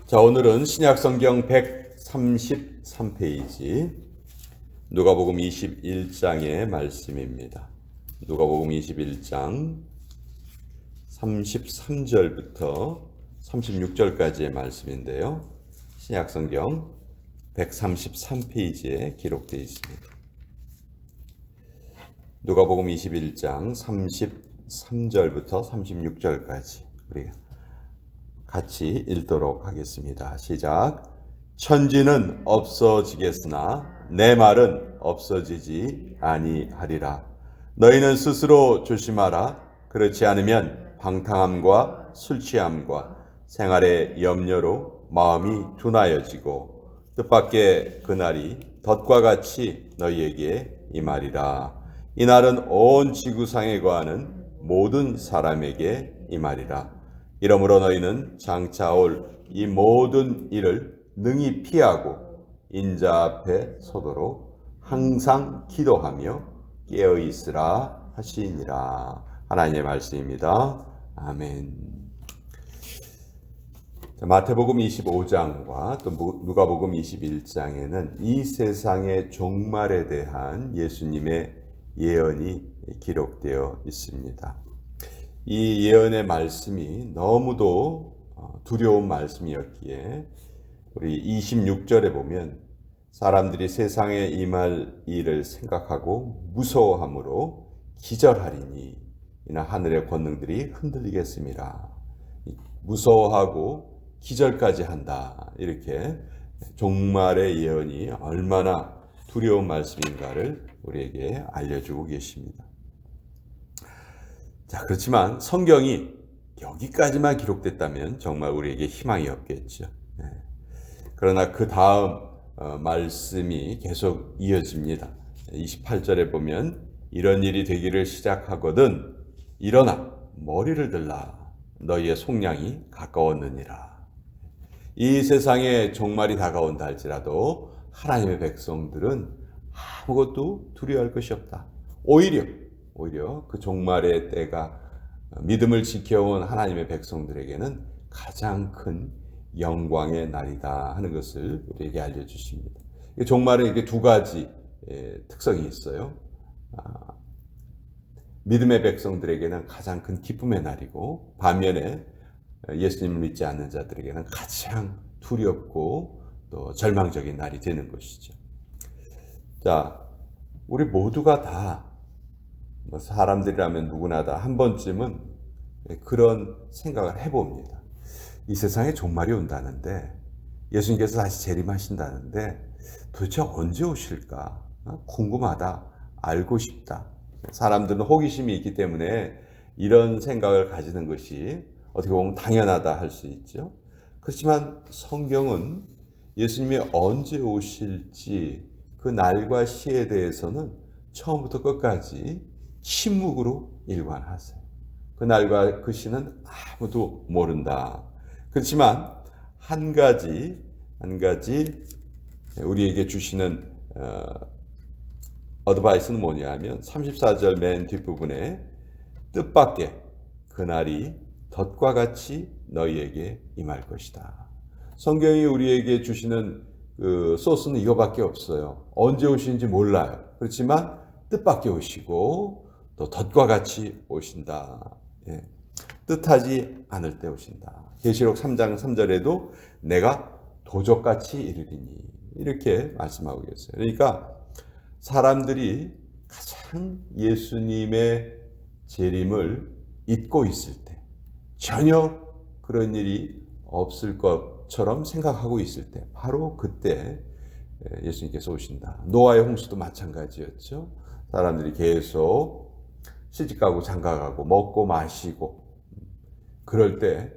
자, 오늘은 신약성경 133페이지 누가복음 21장의 말씀입니다. 누가복음 21장 33절부터 36절까지의 말씀인데요. 신약성경 133페이지에 기록되어 있습니다. 누가복음 21장 33절부터 36절까지 우리가 같이 읽도록 하겠습니다. 시작. 천지는 없어지겠으나 내 말은 없어지지 아니하리라. 너희는 스스로 조심하라. 그렇지 않으면 방탕함과 술취함과 생활의 염려로 마음이 둔하여지고 뜻밖의 그날이 덫과 같이 너희에게 임하리라. 이날은 온 지구상에 거하는 모든 사람에게 임하리라. 이러므로 너희는 장차 올 이 모든 일을 능히 피하고 인자 앞에 서도록 항상 기도하며 깨어 있으라 하시니라. 하나님의 말씀입니다. 아멘. 마태복음 25장과 또 누가복음 21장에는 이 세상의 종말에 대한 예수님의 예언이 기록되어 있습니다. 이 예언의 말씀이 너무도 두려운 말씀이었기에 우리 26절에 보면 사람들이 세상에 임할 일을 생각하고 무서워함으로 기절하리니 이나 하늘의 권능들이 흔들리겠습니다. 무서워하고 기절까지 한다. 이렇게 종말의 예언이 얼마나 두려운 말씀인가를 우리에게 알려주고 계십니다. 자, 그렇지만 성경이 여기까지만 기록됐다면 정말 우리에게 희망이 없겠죠. 그러나 그 다음 말씀이 계속 이어집니다. 28절에 보면 이런 일이 되기를 시작하거든 일어나 머리를 들라 너희의 속량이 가까웠느니라. 이 세상에 종말이 다가온다 할지라도 하나님의 백성들은 아무것도 두려워할 것이 없다. 오히려 그 종말의 때가 믿음을 지켜온 하나님의 백성들에게는 가장 큰 영광의 날이다 하는 것을 우리에게 알려주십니다. 종말은 이렇게 두 가지 특성이 있어요. 믿음의 백성들에게는 가장 큰 기쁨의 날이고 반면에 예수님을 믿지 않는 자들에게는 가장 두렵고 또 절망적인 날이 되는 것이죠. 자, 우리 모두가 다 사람들이라면 누구나 다 한 번쯤은 그런 생각을 해봅니다. 이 세상에 종말이 온다는데 예수님께서 다시 재림하신다는데 도대체 언제 오실까? 궁금하다. 알고 싶다. 사람들은 호기심이 있기 때문에 이런 생각을 가지는 것이 어떻게 보면 당연하다 할 수 있죠. 그렇지만 성경은 예수님이 언제 오실지 그 날과 시에 대해서는 처음부터 끝까지 침묵으로 일관하세요. 그 날과 그 시는 아무도 모른다. 그렇지만 한 가지 우리에게 주시는 어드바이스는 뭐냐면 34절 맨 뒷부분에 뜻밖의 그날이 덫과 같이 너희에게 임할 것이다. 성경이 우리에게 주시는 그 소스는 이거밖에 없어요. 언제 오시는지 몰라요. 그렇지만 뜻밖의 오시고 또 덫과 같이 오신다. 뜻하지 않을 때 오신다. 계시록 3장 3절에도 내가 도적같이 이르리니 이렇게 말씀하고 계세요. 그러니까 사람들이 가장 예수님의 재림을 잊고 있을 때, 전혀 그런 일이 없을 것처럼 생각하고 있을 때, 바로 그때 예수님께서 오신다. 노아의 홍수도 마찬가지였죠. 사람들이 계속 시집가고 장가가고 먹고 마시고 그럴 때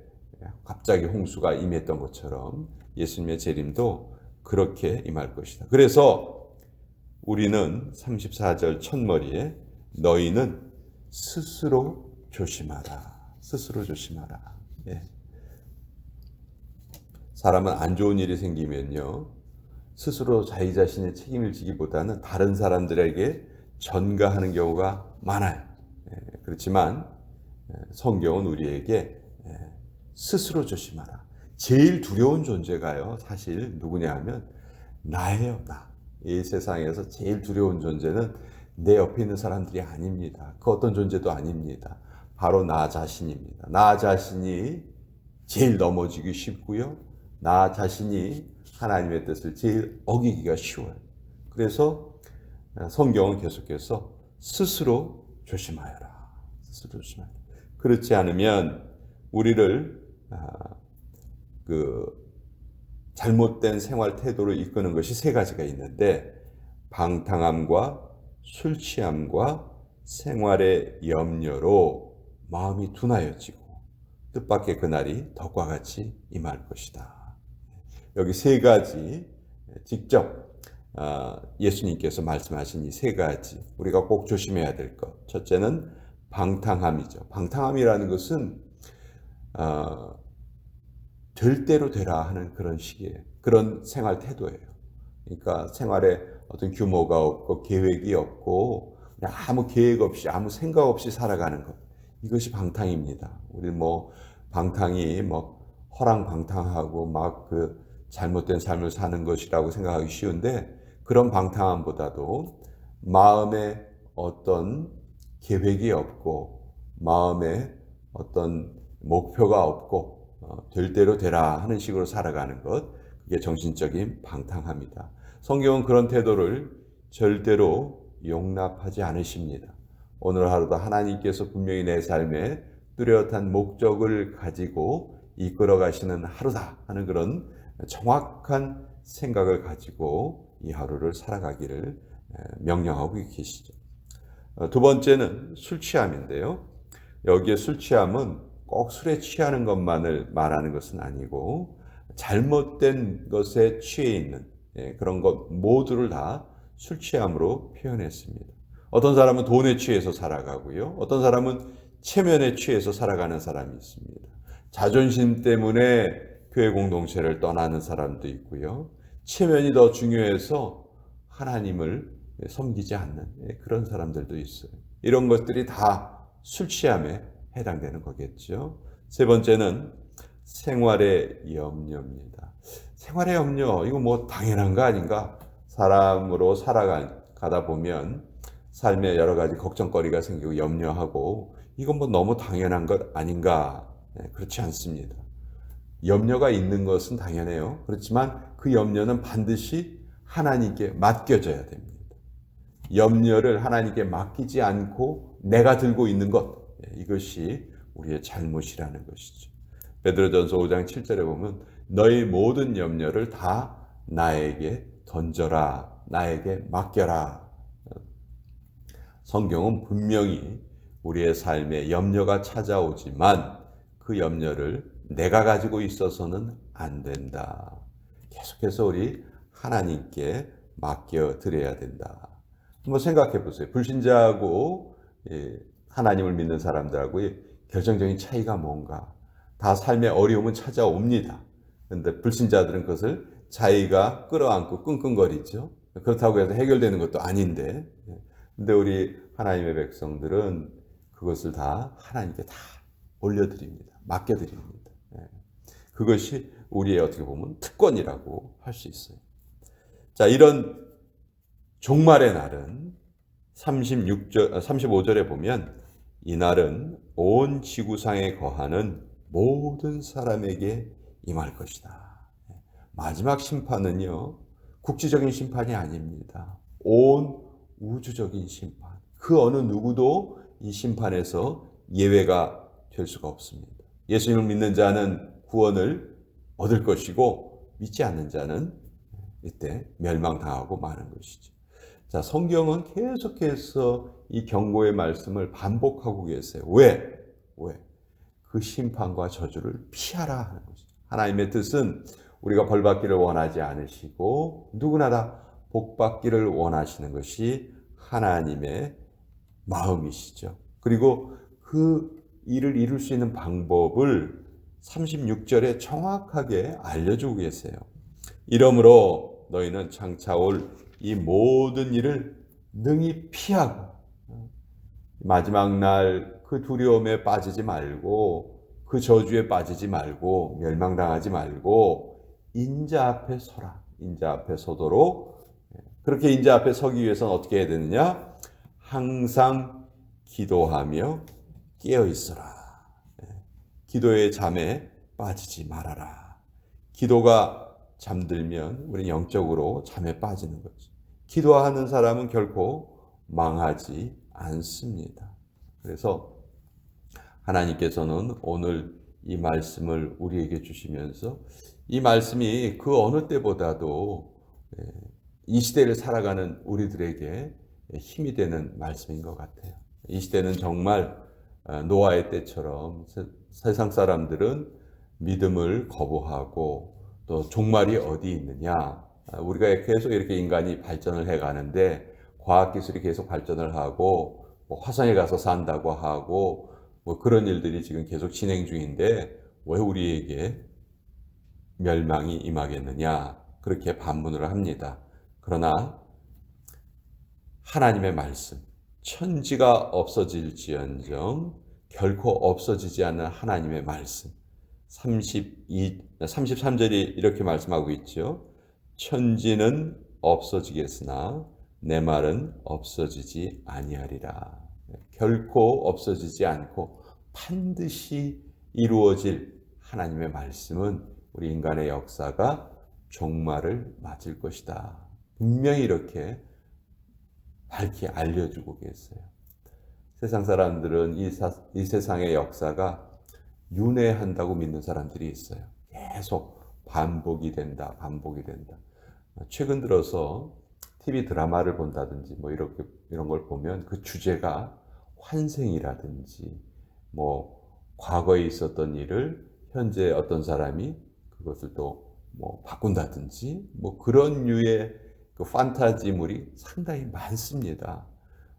갑자기 홍수가 임했던 것처럼 예수님의 재림도 그렇게 임할 것이다. 그래서 우리는 34절 첫머리에 너희는 스스로 조심하라. 스스로 조심하라. 사람은 안 좋은 일이 생기면요, 스스로 자기 자신의 책임을 지기보다는 다른 사람들에게 전가하는 경우가 많아요. 그렇지만 성경은 우리에게 스스로 조심하라. 제일 두려운 존재가요, 사실 누구냐 하면 나예요, 나. 이 세상에서 제일 두려운 존재는 내 옆에 있는 사람들이 아닙니다. 그 어떤 존재도 아닙니다. 바로 나 자신입니다. 나 자신이 제일 넘어지기 쉽고요. 나 자신이 하나님의 뜻을 제일 어기기가 쉬워요. 그래서 성경은 계속해서 스스로 조심하여라. 스스로 조심하여라. 그렇지 않으면 우리를 잘못된 생활 태도로 이끄는 것이 세 가지가 있는데, 방탕함과 술 취함과 생활의 염려로 마음이 둔하여지고 뜻밖의 그날이 덕과 같이 임할 것이다. 여기 세 가지 직접 예수님께서 말씀하신 이 세 가지 우리가 꼭 조심해야 될 것. 첫째는 방탕함이죠. 방탕함이라는 것은 될 대로 되라 하는 그런 식이에요. 그런 생활 태도예요. 그러니까 생활에 어떤 규모가 없고 계획이 없고 그냥 아무 계획 없이 아무 생각 없이 살아가는 것. 이것이 방탕입니다. 우리 방탕이 허랑방탕하고 잘못된 삶을 사는 것이라고 생각하기 쉬운데, 그런 방탕함보다도 마음에 어떤 계획이 없고 마음에 어떤 목표가 없고 될 대로 되라 하는 식으로 살아가는 것, 그게 정신적인 방탕함이다. 성경은 그런 태도를 절대로 용납하지 않으십니다. 오늘 하루도 하나님께서 분명히 내 삶에 뚜렷한 목적을 가지고 이끌어 가시는 하루다 하는 그런 정확한 생각을 가지고 이 하루를 살아가기를 명령하고 계시죠. 두 번째는 술 취함인데요. 여기에 술 취함은 꼭 술에 취하는 것만을 말하는 것은 아니고 잘못된 것에 취해 있는 그런 것 모두를 다 술 취함으로 표현했습니다. 어떤 사람은 돈에 취해서 살아가고요. 어떤 사람은 체면에 취해서 살아가는 사람이 있습니다. 자존심 때문에 교회 공동체를 떠나는 사람도 있고요. 체면이 더 중요해서 하나님을 섬기지 않는 그런 사람들도 있어요. 이런 것들이 다 술 취함에 해당되는 거겠죠. 세 번째는 생활의 염려입니다. 생활의 염려, 이거 당연한 거 아닌가? 사람으로 살아가다 보면 삶에 여러 가지 걱정거리가 생기고 염려하고, 이건 너무 당연한 것 아닌가? 그렇지 않습니다. 염려가 있는 것은 당연해요. 그렇지만 그 염려는 반드시 하나님께 맡겨져야 됩니다. 염려를 하나님께 맡기지 않고 내가 들고 있는 것, 이것이 우리의 잘못이라는 것이죠. 베드로전서 5장 7절에 보면 너희 모든 염려를 다 나에게 던져라, 나에게 맡겨라. 성경은 분명히 우리의 삶에 염려가 찾아오지만 그 염려를 내가 가지고 있어서는 안 된다. 계속해서 우리 하나님께 맡겨드려야 된다. 한번 생각해 보세요. 불신자하고 하나님을 믿는 사람들하고의 결정적인 차이가 뭔가? 다 삶의 어려움은 찾아옵니다. 그런데 불신자들은 그것을 자기가 끌어안고 끙끙거리죠. 그렇다고 해서 해결되는 것도 아닌데, 근데 우리 하나님의 백성들은 그것을 다 하나님께 다 올려드립니다. 맡겨드립니다. 그것이 우리의 어떻게 보면 특권이라고 할 수 있어요. 자, 이런 종말의 날은 35절에 보면 이 날은 온 지구상에 거하는 모든 사람에게 임할 것이다. 마지막 심판은요, 국지적인 심판이 아닙니다. 온 우주적인 심판. 그 어느 누구도 이 심판에서 예외가 될 수가 없습니다. 예수님을 믿는 자는 구원을 얻을 것이고 믿지 않는 자는 이때 멸망당하고 마는 것이죠. 자, 성경은 계속해서 이 경고의 말씀을 반복하고 계세요. 왜? 그 심판과 저주를 피하라 하는 것이죠. 하나님의 뜻은 우리가 벌받기를 원하지 않으시고 누구나 다 복받기를 원하시는 것이 하나님의 마음이시죠. 그리고 그 일을 이룰 수 있는 방법을 36절에 정확하게 알려주고 계세요. 이러므로 너희는 장차올 이 모든 일을 능히 피하고 마지막 날 그 두려움에 빠지지 말고 그 저주에 빠지지 말고 멸망당하지 말고 인자 앞에 서라. 인자 앞에 서도록 그렇게 인자 앞에 서기 위해서는 어떻게 해야 되느냐? 항상 기도하며 깨어 있어라. 기도의 잠에 빠지지 말아라. 기도가 잠들면 우리는 영적으로 잠에 빠지는 거죠. 기도하는 사람은 결코 망하지 않습니다. 그래서 하나님께서는 오늘 이 말씀을 우리에게 주시면서 이 말씀이 그 어느 때보다도 이 시대를 살아가는 우리들에게 힘이 되는 말씀인 것 같아요. 이 시대는 정말 노아의 때처럼 세상 사람들은 믿음을 거부하고 또 종말이 어디 있느냐. 우리가 계속 이렇게 인간이 발전을 해가는데 과학기술이 계속 발전을 하고 화성에 가서 산다고 하고 그런 일들이 지금 계속 진행 중인데 왜 우리에게 멸망이 임하겠느냐 그렇게 반문을 합니다. 그러나 하나님의 말씀 천지가 없어질지언정 결코 없어지지 않는 하나님의 말씀 33절이 이렇게 말씀하고 있죠. 천지는 없어지겠으나 내 말은 없어지지 아니하리라. 결코 없어지지 않고 반드시 이루어질 하나님의 말씀은 우리 인간의 역사가 종말을 맞을 것이다. 분명히 이렇게 밝히 알려주고 계세요. 세상 사람들은 이 세상의 역사가 윤회한다고 믿는 사람들이 있어요. 계속 반복이 된다. 최근 들어서 TV 드라마를 본다든지 이런 걸 보면 그 주제가 환생이라든지 과거에 있었던 일을 현재 어떤 사람이 그것을 또 바꾼다든지 그런 류의 그 판타지물이 상당히 많습니다.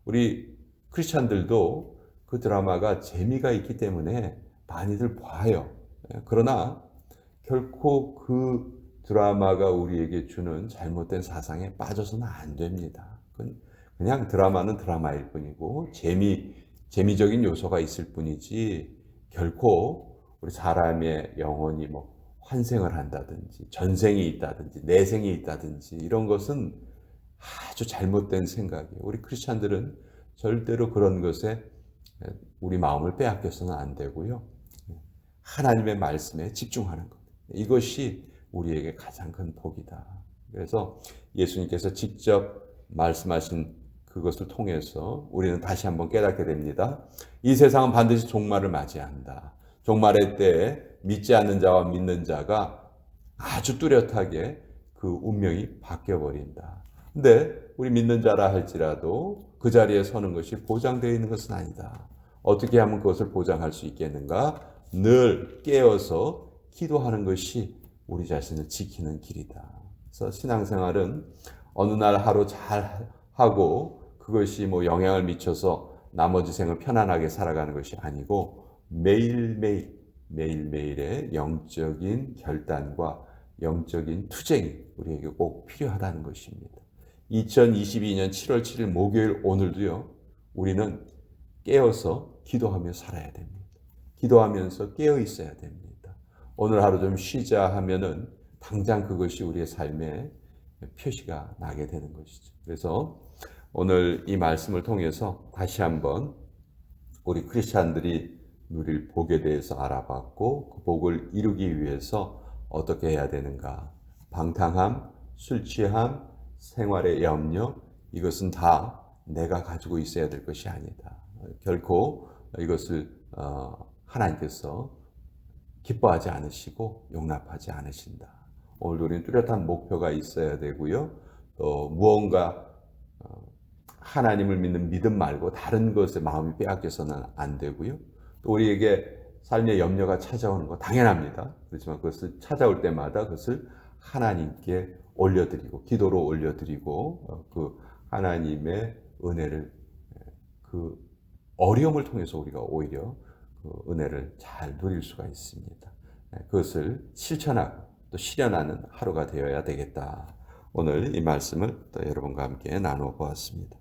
우리 크리스찬들도 그 드라마가 재미가 있기 때문에 많이들 봐요. 그러나 결코 그 드라마가 우리에게 주는 잘못된 사상에 빠져서는 안 됩니다. 그냥 드라마는 드라마일 뿐이고 재미적인 요소가 있을 뿐이지 결코 우리 사람의 영혼이 환생을 한다든지 전생이 있다든지 내생이 있다든지 이런 것은 아주 잘못된 생각이에요. 우리 크리스찬들은 절대로 그런 것에 우리 마음을 빼앗겨서는 안 되고요. 하나님의 말씀에 집중하는 것. 이것이 우리에게 가장 큰 복이다. 그래서 예수님께서 직접 말씀하신 그것을 통해서 우리는 다시 한번 깨닫게 됩니다. 이 세상은 반드시 종말을 맞이한다. 종말의 때에 믿지 않는 자와 믿는 자가 아주 뚜렷하게 그 운명이 바뀌어버린다. 근데 우리 믿는 자라 할지라도 그 자리에 서는 것이 보장되어 있는 것은 아니다. 어떻게 하면 그것을 보장할 수 있겠는가? 늘 깨어서 기도하는 것이 우리 자신을 지키는 길이다. 그래서 신앙생활은 어느 날 하루 잘 하고 그것이 영향을 미쳐서 나머지 생을 편안하게 살아가는 것이 아니고 매일매일의 영적인 결단과 영적인 투쟁이 우리에게 꼭 필요하다는 것입니다. 2022년 7월 7일 목요일 오늘도요. 우리는 깨어서 기도하며 살아야 됩니다. 기도하면서 깨어 있어야 됩니다. 오늘 하루 좀 쉬자 하면은 당장 그것이 우리의 삶에 표시가 나게 되는 것이죠. 그래서 오늘 이 말씀을 통해서 다시 한번 우리 크리스찬들이 누릴 복에 대해서 알아봤고 그 복을 이루기 위해서 어떻게 해야 되는가. 방탕함, 술 취함, 생활의 염려 이것은 다 내가 가지고 있어야 될 것이 아니다. 결코 이것을 하나님께서 기뻐하지 않으시고 용납하지 않으신다. 오늘 우리는 뚜렷한 목표가 있어야 되고요. 또 무언가 하나님을 믿는 믿음 말고 다른 것에 마음이 빼앗겨서는 안 되고요. 또 우리에게 삶의 염려가 찾아오는 거 당연합니다. 그렇지만 그것을 찾아올 때마다 그것을 하나님께 올려드리고 기도로 올려드리고 그 하나님의 은혜를 그 어려움을 통해서 우리가 오히려 그 은혜를 잘 누릴 수가 있습니다. 그것을 실천하고 또 실현하는 하루가 되어야 되겠다. 오늘 이 말씀을 또 여러분과 함께 나누어 보았습니다.